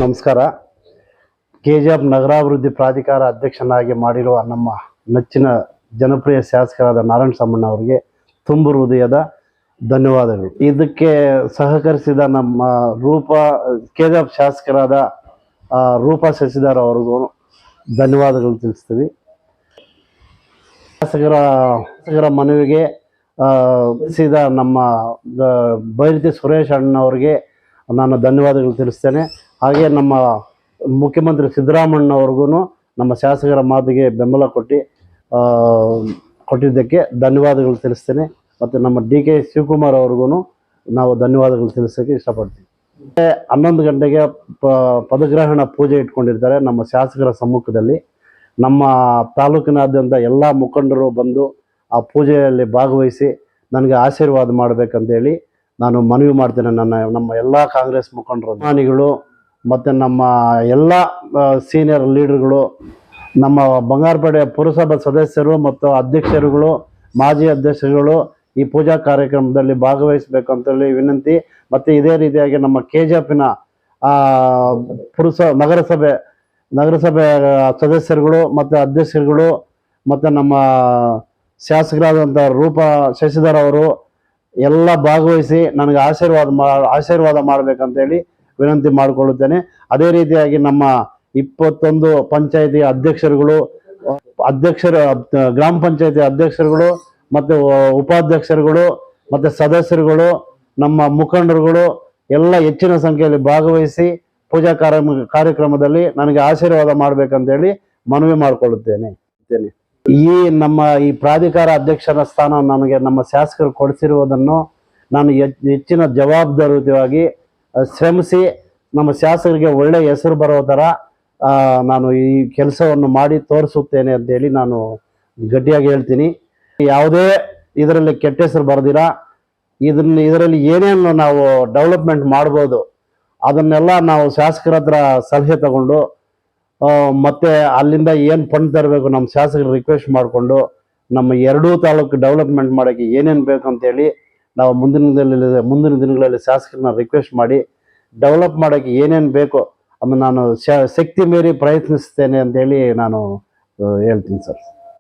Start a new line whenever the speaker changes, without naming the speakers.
ನಮಸ್ಕಾರ. ಕೆಜಿಎಫ್ ನಗರಾಭಿವೃದ್ಧಿ ಪ್ರಾಧಿಕಾರ ಅಧ್ಯಕ್ಷನಾಗಿ ಮಾಡಿರುವ ನಮ್ಮ ನೆಚ್ಚಿನ ಜನಪ್ರಿಯ ಶಾಸಕರಾದ ನಾರಾಯಣ ಸಾಮಣ್ಣ ಅವರಿಗೆ ತುಂಬು ಹೃದಯದ ಧನ್ಯವಾದಗಳು. ಇದಕ್ಕೆ ಸಹಕರಿಸಿದ ನಮ್ಮ ಕೆಜಿಎಫ್ ಶಾಸಕರಾದ ರೂಪಾ ಶಶಿಧರ್ ಅವ್ರಿಗೂ ಧನ್ಯವಾದಗಳು ತಿಳಿಸ್ತೀವಿ. ಶಾಸಕರ ಮನವಿಗೆ ನಮ್ಮ ಬೈರತಿ ಸುರೇಶ್ ಅಣ್ಣವ್ರಿಗೆ ನಾನು ಧನ್ಯವಾದಗಳು ತಿಳಿಸ್ತೇನೆ. ಹಾಗೆ ನಮ್ಮ ಮುಖ್ಯಮಂತ್ರಿ ಸಿದ್ದರಾಮಣ್ಣವ್ರಿಗೂ ನಮ್ಮ ಶಾಸಕರ ಮಾತಿಗೆ ಬೆಂಬಲ ಕೊಟ್ಟಿದ್ದಕ್ಕೆ ಧನ್ಯವಾದಗಳು ತಿಳಿಸ್ತೇನೆ. ಮತ್ತು ನಮ್ಮ ಡಿ.ಕೆ. ಶಿವಕುಮಾರ್ ಅವ್ರಿಗೂ ನಾವು ಧನ್ಯವಾದಗಳು ತಿಳಿಸೋಕ್ಕೆ ಇಷ್ಟಪಡ್ತೀವಿ. 11 ಗಂಟೆಗೆ ಪದಗ್ರಹಣ ಪೂಜೆ ಇಟ್ಕೊಂಡಿರ್ತಾರೆ ನಮ್ಮ ಶಾಸಕರ ಸಮ್ಮುಖದಲ್ಲಿ. ನಮ್ಮ ತಾಲೂಕಿನಾದ್ಯಂತ ಎಲ್ಲ ಮುಖಂಡರು ಬಂದು ಆ ಪೂಜೆಯಲ್ಲಿ ಭಾಗವಹಿಸಿ ನನಗೆ ಆಶೀರ್ವಾದ ಮಾಡಬೇಕಂತೇಳಿ ನಾನು ಮನವಿ ಮಾಡ್ತೇನೆ. ನಮ್ಮ ಎಲ್ಲ ಕಾಂಗ್ರೆಸ್ ಮುಖಂಡರು, ಅಭಿಮಾನಿಗಳು ಮತ್ತು ನಮ್ಮ ಎಲ್ಲ ಸೀನಿಯರ್ ಲೀಡರ್ಗಳು, ನಮ್ಮ ಬಂಗಾರಪೇಟೆ ಪುರಸಭಾ ಸದಸ್ಯರು ಮತ್ತು ಅಧ್ಯಕ್ಷರುಗಳು, ಮಾಜಿ ಅಧ್ಯಕ್ಷರುಗಳು ಈ ಪೂಜಾ ಕಾರ್ಯಕ್ರಮದಲ್ಲಿ ಭಾಗವಹಿಸಬೇಕಂತೇಳಿ ವಿನಂತಿ. ಮತ್ತು ಇದೇ ರೀತಿಯಾಗಿ ನಮ್ಮ ಕೆಜಿಎಫ್ನ ನಗರಸಭೆ ಸದಸ್ಯರುಗಳು ಮತ್ತು ಅಧ್ಯಕ್ಷರುಗಳು ಮತ್ತು ನಮ್ಮ ಶಾಸಕರಾದಂಥ ರೂಪಾ ಶಶಿಧರ್ ಅವರು ಎಲ್ಲ ಭಾಗವಹಿಸಿ ನನಗೆ ಆಶೀರ್ವಾದ ಮಾಡಬೇಕಂತೇಳಿ ವಿನಂತಿ ಮಾಡಿಕೊಳ್ಳುತ್ತೇನೆ. ಅದೇ ರೀತಿಯಾಗಿ ನಮ್ಮ 21 ಪಂಚಾಯಿತಿ ಗ್ರಾಮ ಪಂಚಾಯಿತಿ ಅಧ್ಯಕ್ಷರುಗಳು ಮತ್ತು ಉಪಾಧ್ಯಕ್ಷರುಗಳು ಮತ್ತು ಸದಸ್ಯರುಗಳು, ನಮ್ಮ ಮುಖಂಡರುಗಳು ಎಲ್ಲ ಹೆಚ್ಚಿನ ಸಂಖ್ಯೆಯಲ್ಲಿ ಭಾಗವಹಿಸಿ ಪೂಜಾ ಕಾರ್ಯಕ್ರಮದಲ್ಲಿ ನನಗೆ ಆಶೀರ್ವಾದ ಮಾಡಬೇಕಂತೇಳಿ ಮನವಿ ಮಾಡಿಕೊಳ್ಳುತ್ತೇನೆ. ನಮ್ಮ ಈ ಪ್ರಾಧಿಕಾರ ಅಧ್ಯಕ್ಷರ ಸ್ಥಾನ ನನಗೆ ನಮ್ಮ ಶಾಸಕರು ಕೊಡಿಸಿರುವುದನ್ನು ನಾನು ಹೆಚ್ಚಿನ ಜವಾಬ್ದಾರಿಯುತವಾಗಿ ಶ್ರಮಿಸಿ ನಮ್ಮ ಶಾಸಕರಿಗೆ ಒಳ್ಳೆಯ ಹೆಸರು ಬರೋ ಥರ ನಾನು ಈ ಕೆಲಸವನ್ನು ಮಾಡಿ ತೋರಿಸುತ್ತೇನೆ ಅಂತೇಳಿ ನಾನು ಗಟ್ಟಿಯಾಗಿ ಹೇಳ್ತೀನಿ. ಯಾವುದೇ ಇದರಲ್ಲಿ ಕೆಟ್ಟ ಹೆಸರು ಬರೆದಿರ ಇದರಲ್ಲಿ ಏನೇನು ನಾವು ಡೆವಲಪ್ಮೆಂಟ್ ಮಾಡ್ಬೋದು ಅದನ್ನೆಲ್ಲ ನಾವು ಶಾಸಕರ ಹತ್ರ ಸಲಹೆ ತಗೊಂಡು ಮತ್ತೆ ಅಲ್ಲಿಂದ ಏನು ಫಂಡ್ ತರಬೇಕು ನಮ್ಮ ಶಾಸಕರು ರಿಕ್ವೆಸ್ಟ್ ಮಾಡಿಕೊಂಡು ನಮ್ಮ ಎರಡೂ ತಾಲೂಕು ಡೆವಲಪ್ಮೆಂಟ್ ಮಾಡೋಕ್ಕೆ ಏನೇನು ಬೇಕಂತೇಳಿ ನಾವು ಮುಂದಿನ ದಿನಗಳಲ್ಲಿ ಶಾಸಕರನ್ನ ರಿಕ್ವೆಸ್ಟ್ ಮಾಡಿ ಡೆವಲಪ್ ಮಾಡೋಕ್ಕೆ ಏನೇನು ಬೇಕೋ ಅದನ್ನು ನಾನು ಶಕ್ತಿ ಮೀರಿ ಪ್ರಯತ್ನಿಸ್ತೇನೆ ಅಂತೇಳಿ ನಾನು ಹೇಳ್ತೀನಿ ಸರ್.